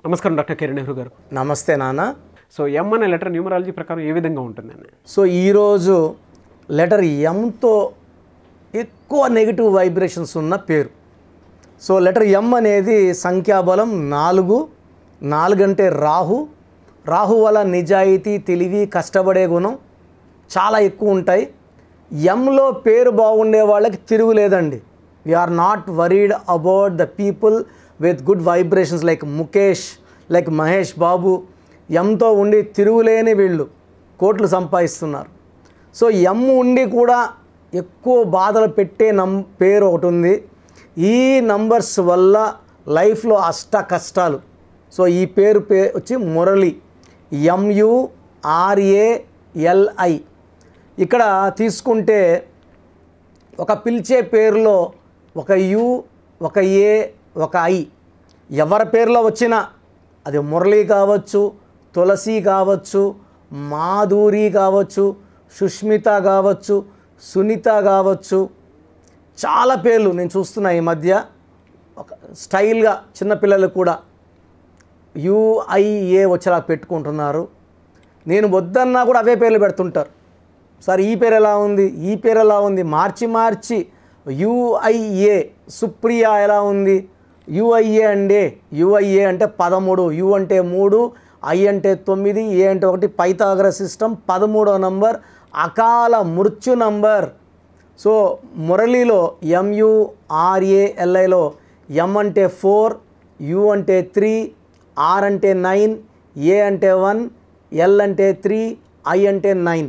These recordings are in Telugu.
నమస్కారం డాక్టర్ కిరణ్ నెహ్రూ గారు. నమస్తే నాన్న. సో ఎం అనే లెటర్ న్యూమరాలజీ ప్రకారం ఏ విధంగా ఉంటుందండి? సో ఈరోజు లెటర్ ఎంతో ఎక్కువ నెగిటివ్ వైబ్రేషన్స్ ఉన్న పేరు. సో లెటర్ ఎం అనేది సంఖ్యాబలం 4. 4 అంటే రాహు వల్ల నిజాయితీ, తెలివి, కష్టపడే గుణం చాలా ఎక్కువ ఉంటాయి. ఎంలో పేరు బాగుండే వాళ్ళకి తిరుగులేదండి. We are not worried about the people with good vibrations like Mukesh, like Mahesh Babu. ఎంతో ఉండి తిరుగులేని వీళ్ళు కోట్లు సంపాదిస్తున్నారు. సో ఎం ఉండి కూడా ఎక్కువ బాధలు పెట్టే పేరు ఒకటి ఉంది. ఈ నంబర్స్ వల్ల లైఫ్లో అష్ట కష్టాలు. సో ఈ పేరు వచ్చి మురళి, MURALI. ఇక్కడ తీసుకుంటే ఒక పిలిచే పేరులో ఒక యు, ఒక ఏ, ఒక ఐ ఎవరి పేరులో వచ్చినా అది మురళి కావచ్చు, తులసి కావచ్చు, మాధురి కావచ్చు, సుష్మిత కావచ్చు, సునీత కావచ్చు, చాలా పేర్లు నేను చూస్తున్నా ఈ మధ్య. ఒక స్టైల్గా చిన్నపిల్లలు కూడా UIA వచ్చేలా పెట్టుకుంటున్నారు. నేను వద్దన్నా కూడా అవే పేర్లు పెడుతుంటారు. సార్ ఈ పేరు ఎలా ఉంది, ఈ పేరు ఎలా ఉంది, మార్చి UIA సుప్రియా ఎలా ఉంది, UIA అంటే 13, U అంటే 3, I అంటే 9, A అంటే 1, పైథాగరస్ సిస్టమ్ 13వ నంబర్, అకాల మృత్యు నంబర్. సో మురళిలో MURALIలో M అంటే 4, U అంటే 3, R అంటే 9, A అంటే 1, L అంటే 3, I అంటే 9.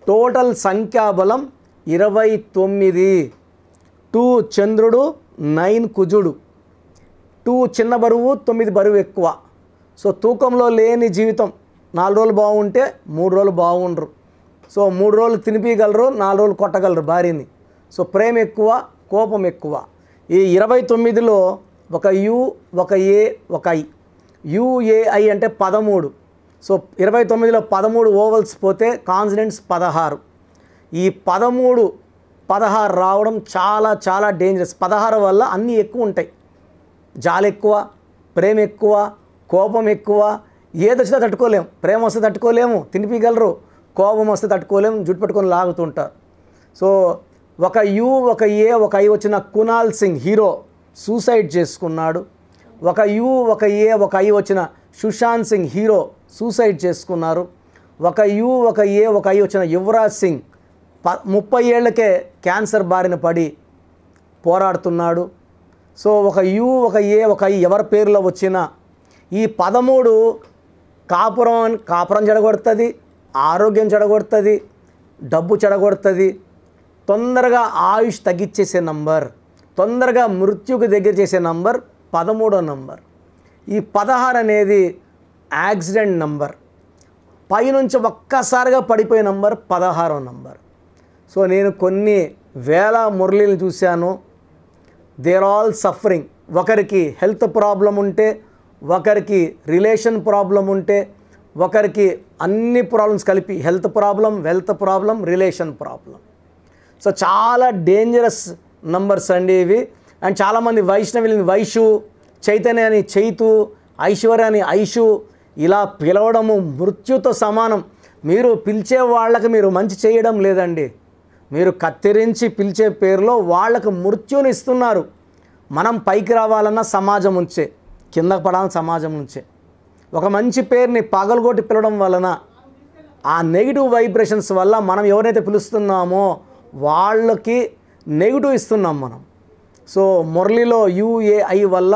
టోటల్ సంఖ్యాబలం 29. 2 చంద్రుడు, 9 కుజుడు. 2 చిన్న బరువు, 9 బరువు ఎక్కువ. సో తూకంలో లేని జీవితం. 4 రోజులు బాగుంటే 3 రోజులు బాగుండరు. సో 3 రోజులు తినిపించగలరు, 4 రోజులు కొట్టగలరు భార్యని. సో ప్రేమ ఎక్కువ, కోపం ఎక్కువ. ఈ 29లో ఒక U, ఒక A, ఒక I. UAI అంటే 13. సో 29లో 13 ఓవల్స్ పోతే కాన్సనెంట్స్ 16. ఈ 13-16 రావడం చాలా చాలా డేంజరస్. 16 వల్ల అన్నీ ఎక్కువ ఉంటాయి. జాలి ఎక్కువ, ప్రేమ ఎక్కువ, కోపం ఎక్కువ. ఏది వచ్చినా తట్టుకోలేము. ప్రేమ వస్తే తట్టుకోలేము, తినిపించగలరు. కోపం వస్తే తట్టుకోలేము, జుట్టు పట్టుకొని లాగుతుంటారు. సో ఒక U, ఒక A, ఒక I వచ్చిన కునాల్ సింగ్ హీరో సూసైడ్ చేసుకున్నాడు. ఒక U, ఒక A, ఒక I వచ్చిన సుశాంత్ సింగ్ హీరో సూసైడ్ చేసుకున్నారు. ఒక U, ఒక A, ఒక I వచ్చిన యువరాజ్ సింగ్ 30 ఏళ్లకే క్యాన్సర్ బారిన పడి పోరాడుతున్నాడు. సో ఒక U, ఒక A, ఒక I ఎవరి పేరులో వచ్చినా ఈ 13 కాపురం చెడగొడుతుంది, ఆరోగ్యం చెడగొడుతుంది, డబ్బు చెడగొడుతుంది, తొందరగా ఆయుష్ తగ్గించేసే నంబర్, తొందరగా మృత్యుకు దగ్గర చేసే నంబర్ 13వ నంబర్. ఈ 16 అనేది యాక్సిడెంట్ నంబర్. పైనుంచి ఒక్కసారిగా పడిపోయే నంబర్ 16వ నంబర్. సో నేను కొన్ని వేల మురళీలు చూశాను. They're all suffering. ఒకరికి హెల్త్ ప్రాబ్లం ఉంటే, ఒకరికి రిలేషన్ ప్రాబ్లం ఉంటే, ఒకరికి అన్ని ప్రాబ్లమ్స్ కలిపి health problem, wealth problem, relation problem. So చాలా డేంజరస్ నంబర్స్ అండి ఇవి. అండ్ చాలామంది వైష్ణవిని వైషు, చైతన్య అని చైతు, ఐశ్వర్య అని ఐషు ఇలా పిలవడము మృత్యుతో సమానం. మీరు పిలిచే వాళ్ళకి మీరు మంచి చేయడం లేదండి. మీరు కత్తిరించి పిలిచే పేరులో వాళ్ళకు మృత్యుని ఇస్తున్నారు. మనం పైకి రావాలన్నా సమాజం నుంచే, కిందకు పడాలని సమాజం నుంచే. ఒక మంచి పేరుని పగలగొట్టి పిలవడం వలన ఆ నెగిటివ్ వైబ్రేషన్స్ వల్ల మనం ఎవరైతే పిలుస్తున్నామో వాళ్ళకి నెగిటివ్ ఇస్తున్నాం మనం. సో మురళిలో UAI వల్ల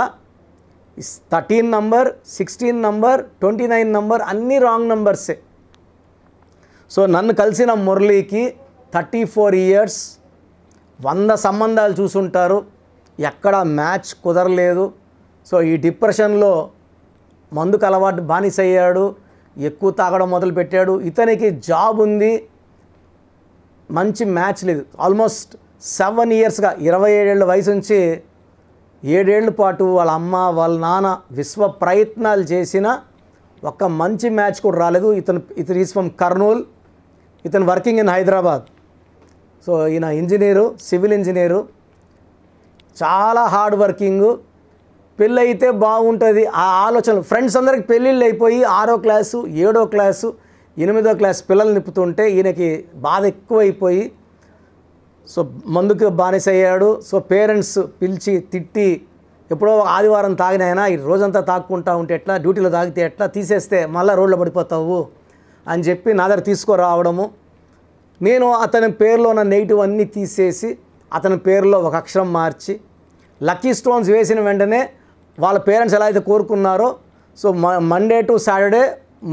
13 నంబర్, 16 నంబర్, 29 నంబర్ అన్నీ రాంగ్ నంబర్సే. సో నన్ను కలిసిన మురళికి 34 ఇయర్స్, 100 సంబంధాలు చూసుంటారు, ఎక్కడ మ్యాచ్ కుదరలేదు. సో ఈ డిప్రెషన్లో మందుకు అలవాటు బానిసయ్యాడు, ఎక్కువ తాగడం మొదలుపెట్టాడు. ఇతనికి జాబ్ ఉంది, మంచి మ్యాచ్ లేదు. ఆల్మోస్ట్ 7 ఇయర్స్గా 27 ఏళ్ళ వయసు నుంచి 7 ఏళ్ళ పాటు వాళ్ళ అమ్మ, వాళ్ళ నాన్న విశ్వ ప్రయత్నాలు చేసినా ఒక్క మంచి మ్యాచ్ కూడా రాలేదు. ఇతను ఈజ్ ఫ్రమ్ కర్నూల్. ఇతను వర్కింగ్ ఇన్ హైదరాబాద్. సో ఈయన ఇంజనీరు, సివిల్ ఇంజనీరు, చాలా హార్డ్ వర్కింగు, పెళ్ళి అయితే బాగుంటుంది ఆ ఆలోచనలు. ఫ్రెండ్స్ అందరికి పెళ్ళిళ్ళు అయిపోయి 6వ క్లాసు 7వ క్లాసు 8వ క్లాస్ పిల్లలు నింపుతుంటే ఈయనకి బాధ ఎక్కువైపోయి సో మందుకు బానిస అయ్యాడు. సో పేరెంట్స్ పిలిచి తిట్టి, ఎప్పుడో ఆదివారం తాగినైనా ఈ రోజంతా తాక్కుంటా ఉంటే ఎట్లా, డ్యూటీలో తాగితే ఎట్లా, తీసేస్తే మళ్ళీ రోడ్లో పడిపోతావు అని చెప్పి నా దగ్గర తీసుకురావడము. నేను అతని పేరులో ఉన్న నెగిటివ్ అన్నీ తీసేసి అతని పేరులో ఒక అక్షరం మార్చి లక్కీ స్టోన్స్ వేసిన వెంటనే వాళ్ళ పేరెంట్స్ ఎలా అయితే కోరుకున్నారో సో మండే టు సాటర్డే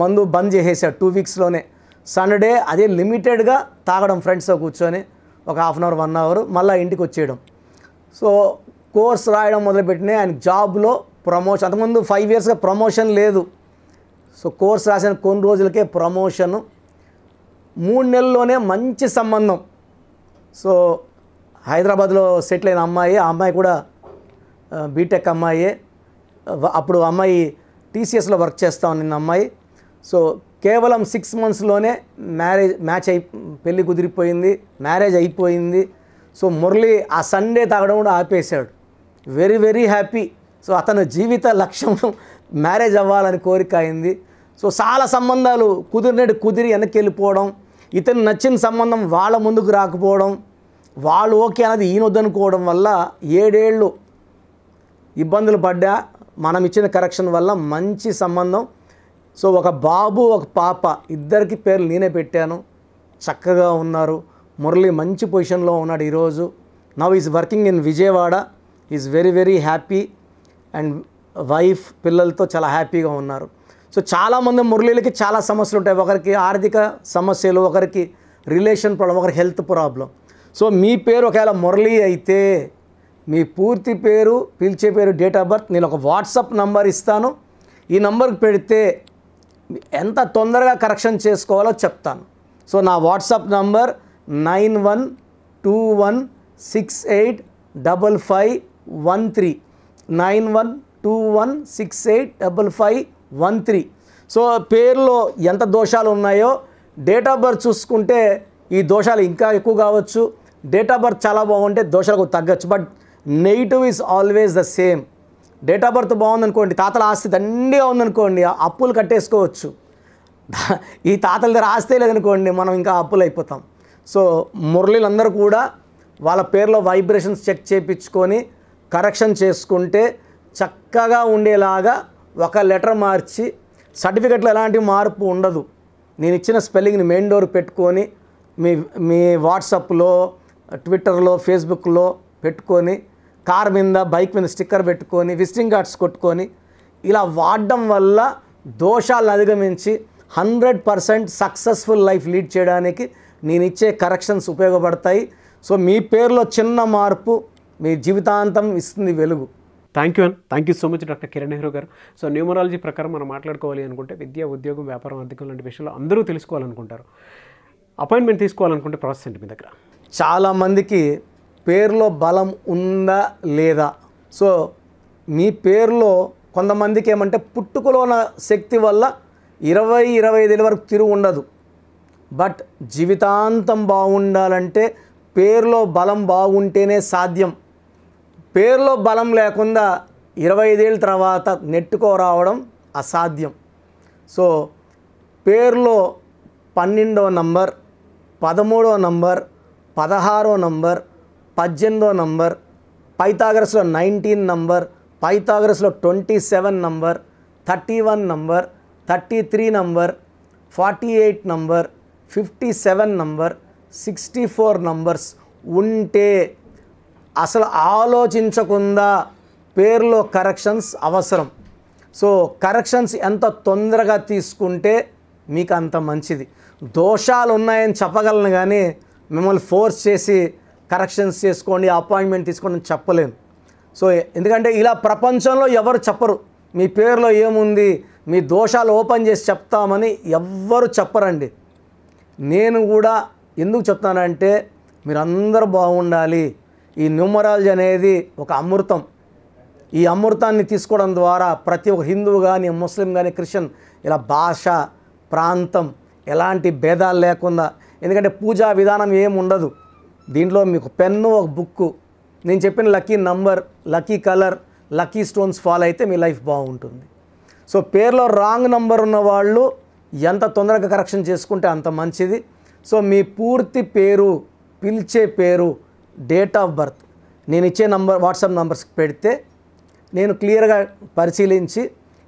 మందు బంద్ చేసేసాడు 2 వీక్స్లోనే. సండే అదే లిమిటెడ్గా తాగడం ఫ్రెండ్స్తో కూర్చొని ఒక హాఫ్ అన్ అవర్ 1 అవర్ మళ్ళీ ఇంటికి వచ్చేయడం. సో కోర్స్ రాయడం మొదలుపెట్టిన ఆయన జాబ్లో ప్రమోషన్. అంతకుముందు 5 ఇయర్స్గా ప్రమోషన్ లేదు. సో కోర్స్ రాసిన కొన్ని రోజులకే ప్రమోషను, 3 నెలల్లోనే మంచి సంబంధం. సో హైదరాబాద్లో సెటిల్ అయిన అమ్మాయి, ఆ అమ్మాయి కూడా బీటెక్ అమ్మాయే. అప్పుడు అమ్మాయి టీసీఎస్లో వర్క్ చేస్తా ఉన్న అమ్మాయి. సో కేవలం 6 మంత్స్లోనే పెళ్ళి కుదిరిపోయింది, మ్యారేజ్ అయిపోయింది. సో మురళి ఆ సండే తాగడం కూడా ఆపేశాడు. Very very happy. సో అతని జీవిత లక్ష్యం మ్యారేజ్ అవ్వాలని కోరిక అయింది. సో చాలా సంబంధాలు కుదిరి వెనక్కి వెళ్ళిపోవడం, ఇతను నచ్చిన సంబంధం వాళ్ళ ముందుకు రాకపోవడం, వాళ్ళు ఓకే అన్నది ఈయన వద్దనుకోవడం వల్ల 7 ఏళ్ళు ఇబ్బందులు పడ్డా మనం ఇచ్చిన కరెక్షన్ వల్ల మంచి సంబంధం. సో ఒక బాబు ఒక పాప, ఇద్దరికి పేర్లు నేనే పెట్టాను. చక్కగా ఉన్నారు. మురళి మంచి పొజిషన్లో ఉన్నాడు ఈరోజు. Now is working in Vijayawada. Is very very happy and wife పిల్లలతో చాలా హ్యాపీగా ఉన్నారు. సో చాలామంది మురళీలకి చాలా సమస్యలు ఉంటాయి. ఒకరికి ఆర్థిక సమస్యలు, ఒకరికి రిలేషన్ ప్రాబ్లం, ఒకరికి హెల్త్ ప్రాబ్లం. సో మీ పేరు ఒకవేళ మురళి అయితే మీ పూర్తి పేరు, పిలిచే పేరు, డేట్ ఆఫ్ బర్త్ నేను ఒక వాట్సాప్ నంబర్ ఇస్తాను. ఈ నంబర్కి పెడితే ఎంత తొందరగా కరెక్షన్ చేసుకోవాలో చెప్తాను. సో నా వాట్సాప్ నంబర్ 9121685513 9121685513. సో పేరులో ఎంత దోషాలు ఉన్నాయో డేట్ ఆఫ్ బర్త్ చూసుకుంటే ఈ దోషాలు ఇంకా ఎక్కువ కావచ్చు. డేట్ ఆఫ్ బర్త్ చాలా బాగుంటే దోషాలకు తగ్గచ్చు. But negative is always the same. Date of బర్త్ బాగుందనుకోండి, తాతల ఆస్తి దండిగా ఉందనుకోండి, అప్పులు కట్టేసుకోవచ్చు. ఈ తాతల దగ్గర ఆస్తే లేదనుకోండి, మనం ఇంకా అప్పులు అయిపోతాం. సో మురళీలందరూ కూడా వాళ్ళ పేర్లో వైబ్రేషన్స్ చెక్ చేయించుకొని కరెక్షన్ చేసుకుంటే చక్కగా ఉండేలాగా ఒక లెటర్ మార్చి, సర్టిఫికెట్లో ఎలాంటి మార్పు ఉండదు, నేను ఇచ్చిన స్పెల్లింగ్ని మెయిన్ డోర్ పెట్టుకొని మీ వాట్సాప్లో, ట్విట్టర్లో, ఫేస్బుక్లో పెట్టుకొని, కార్ మీద, బైక్ మీద స్టిక్కర్ పెట్టుకొని, విజిటింగ్ కార్డ్స్ కొట్టుకొని ఇలా వాడడం వల్ల దోషాలను అధిగమించి 100% సక్సెస్ఫుల్ లైఫ్ లీడ్ చేయడానికి నేను ఇచ్చే కరెక్షన్స్ ఉపయోగపడతాయి. సో మీ పేరులో చిన్న మార్పు మీ జీవితాంతం ఇస్తుంది వెలుగు. Thank you so much doctor Kiran Nehru garu. So numerology ప్రకారం మనం మాట్లాడుకోవాలి అనుకుంటే విద్య, ఉద్యోగం, వ్యాపారం, ఆర్థికం లాంటి విషయాలు అందరూ తెలుసుకోవాలనుకుంటారు. అపాయింట్మెంట్ తీసుకోవాలనుకుంటే ప్రాసెస్ ఏంటి మీ దగ్గర? చాలామందికి పేరులో బలం ఉందా లేదా. సో మీ పేరులో కొంతమందికి ఏమంటే పుట్టుకలో ఉన్న శక్తి వల్ల 20-25 వరకు తిరుగు ఉండదు. బట్ జీవితాంతం బాగుండాలంటే పేరులో బలం బాగుంటేనే సాధ్యం. పేరులో బలం లేకుండా 25 ఏళ్ళ తర్వాత నెట్టుకోరావడం అసాధ్యం. సో పేరులో 12వ నంబర్, 13వ నంబర్, 16వ నంబర్, 18వ నంబర్, పైథాగరస్లో 19 నంబర్, పైథాగరస్లో 27 number, 31 number, 33 number, 48 number, 57 number, 64 numbers ఉంటే అసలు ఆలోచించకుండా పేరులో కరెక్షన్స్ అవసరం. సో కరెక్షన్స్ ఎంత తొందరగా తీసుకుంటే మీకు అంత మంచిది. దోషాలు ఉన్నాయని చెప్పగలను కానీ మిమ్మల్ని ఫోర్స్ చేసి కరెక్షన్స్ చేసుకోండి, అపాయింట్మెంట్ తీసుకోండి అని చెప్పలేను. సో ఎందుకంటే ఇలా ప్రపంచంలో ఎవరు చెప్పరు. మీ పేరులో ఏముంది, మీ దోషాలు ఓపెన్ చేసి చెప్తామని ఎవ్వరు చెప్పరండి. నేను కూడా ఎందుకు చెప్తానంటే మీరందరూ బాగుండాలి. ఈ న్యూమరాలజీ అనేది ఒక అమృతం. ఈ అమృతాన్ని తీసుకోవడం ద్వారా ప్రతి ఒక్క హిందువు కానీ, ముస్లిం కానీ, క్రిస్టియన్ ఇలా భాష, ప్రాంతం ఎలాంటి భేదాలు లేకుండా, ఎందుకంటే పూజా విధానం ఏమి ఉండదు దీంట్లో. మీకు పెన్ను, ఒక బుక్కు, నేను చెప్పిన lucky number, lucky colour, lucky stones follow అయితే మీ లైఫ్ బాగుంటుంది. సో పేరులో రాంగ్ నంబర్ ఉన్న వాళ్ళు ఎంత తొందరగా కరెక్షన్ చేసుకుంటే అంత మంచిది. సో మీ పూర్తి పేరు, పిలిచే పేరు, డేట్ ఆఫ్ బర్త్ నేను ఇచ్చే నంబర్ వాట్సాప్ నంబర్స్కి పెడితే నేను క్లియర్గా పరిశీలించి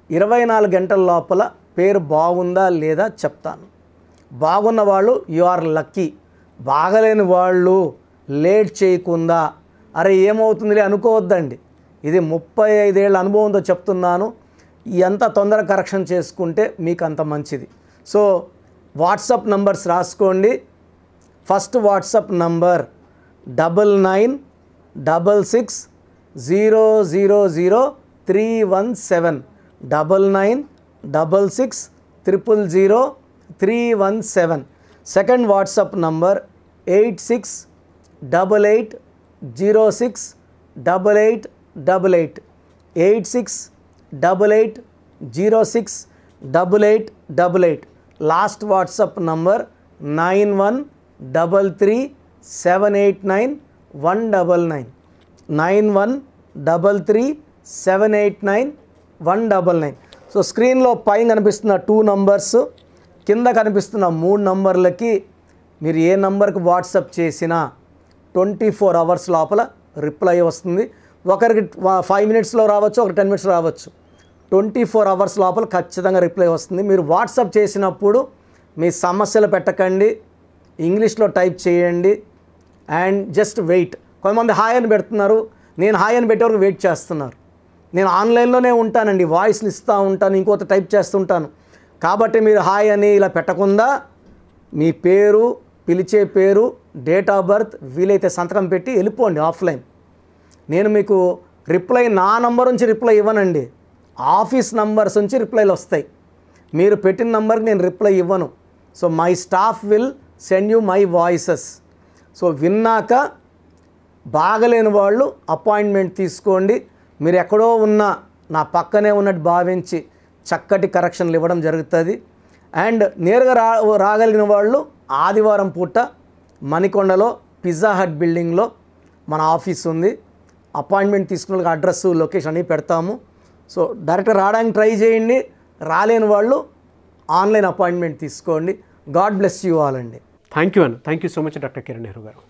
24 గంటల లోపల పేరు బాగుందా లేదా చెప్తాను. బాగున్న వాళ్ళు యు ఆర్ లక్కీ. బాగలేని వాళ్ళు లేట్ చేయకుండా అరే ఏమవుతుందిలే అనుకోవద్దండి. ఇది 35 ఏళ్ళ అనుభవంతో చెప్తున్నాను. ఎంత తొందరగా కరెక్షన్ చేసుకుంటే మీకు అంత మంచిది. సో వాట్సాప్ నంబర్స్ రాసుకోండి. First WhatsApp number 9966000317 9966000317. Second WhatsApp number 8688068888 8688068888. Last WhatsApp number 9133789199 9133789199. So స్క్రీన్లో పైన కనిపిస్తున్న 2 నంబర్స్, కింద కనిపిస్తున్న 3 నంబర్లకి మీరు ఏ నంబర్కి వాట్సాప్ చేసినా 24 అవర్స్ లోపల రిప్లై వస్తుంది. ఒకరికి 5 మినిట్స్లో రావచ్చు, ఒకరికి 10 మినిట్స్లో రావచ్చు. 24 అవర్స్ లోపల ఖచ్చితంగా రిప్లై వస్తుంది. మీరు వాట్సాప్ చేసినప్పుడు మీ సమస్యలు పెట్టకండి, ఇంగ్లీష్లో టైప్ చేయండి అండ్ జస్ట్ వెయిట్. కొంతమంది హాయ్ అని పెడుతున్నారు, నేను హాయ్ అని పెట్టే వరకు వెయిట్ చేస్తున్నారు. నేను ఆన్లైన్లోనే ఉంటానండి, వాయిస్లు ఇస్తూ ఉంటాను, ఇంకొక టైప్ చేస్తుంటాను. కాబట్టి మీరు హాయ్ అని ఇలా పెట్టకుండా మీ పేరు, పిలిచే పేరు, డేట్ ఆఫ్ బర్త్, వీలైతే సంతకం పెట్టి వెళ్ళిపోండి ఆఫ్లైన్. నేను మీకు రిప్లై నా నంబర్ నుంచి రిప్లై ఇవ్వనండి, ఆఫీస్ నంబర్స్ నుంచి రిప్లైలు వస్తాయి. మీరు పెట్టిన నంబర్కి నేను రిప్లై ఇవ్వను. So my staff will send you my voices. So విన్నాక బాగలేని వాళ్ళు అపాయింట్మెంట్ తీసుకోండి. మీరు ఎక్కడో ఉన్న నా పక్కనే ఉన్నట్టు భావించి చక్కటి కరెక్షన్లు ఇవ్వడం జరుగుతుంది. అండ్ నేరుగా రాగలిగిన వాళ్ళు ఆదివారం పూట మణికొండలో పిజ్జా హట్ బిల్డింగ్లో మన ఆఫీస్ ఉంది. అపాయింట్మెంట్ తీసుకున్న అడ్రస్, లొకేషన్ అన్నీ పెడతాము. సో డైరెక్ట్గా రావడానికి ట్రై చేయండి. రాలేని వాళ్ళు ఆన్లైన్ అపాయింట్మెంట్ తీసుకోండి. గాడ్ బ్లెస్ యూ ఆల్ అండి. Thank you so much doctor Kiran Nehru garu.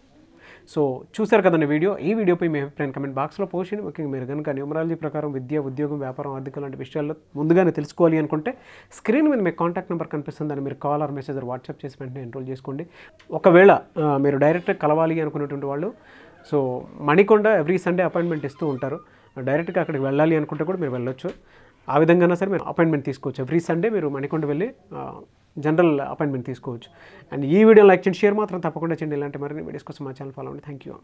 So చూశారు కదండి వీడియో. ఈ వీడియోపై మీ అభిప్రాయం కమెంట్ బాక్స్లో పోస్ట్ చేయండి. ముఖ్యంగా మీరు కనుక న్యూమరాలజీ ప్రకారం విద్య, ఉద్యోగం, వ్యాపారం, ఆర్థిక లాంటి విషయాల్లో ముందుగానే తెలుసుకోవాలి అనుకుంటే స్క్రీన్ మీద మీ కాంటాక్ట్ నెంబర్ కనిపిస్తుందని మీరు కాల్ ఆర్ మెసేజ్ వాట్సాప్ చేసి వెంటనే ఎన్రోల్ చేసుకోండి. ఒకవేళ మీరు డైరెక్ట్గా కలవాలి అనుకునేటువంటి వాళ్ళు so Manikonda every Sunday appointment ఇస్తూ ఉంటారు. డైరెక్ట్గా అక్కడికి వెళ్ళాలి అనుకుంటే కూడా మీరు వెళ్ళొచ్చు. ఆ విధంగా సరే మీరు అపాయింట్మెంట్ తీసుకోవచ్చు. ఎవ్రీ సండే మీరు మణికొండ వెళ్ళి జనరల్ అపాయింట్మెంట్ తీసుకోవచ్చు. అండ్ ఈ వీడియో లైక్ చేయండి, షేర్ మాత్రం తప్పకుండా చేయండి. ఇలాంటి మరిన్ని వీడియోస్ కోసం మా ఛానల్ ఫాలో అవ్వండి. Thank you.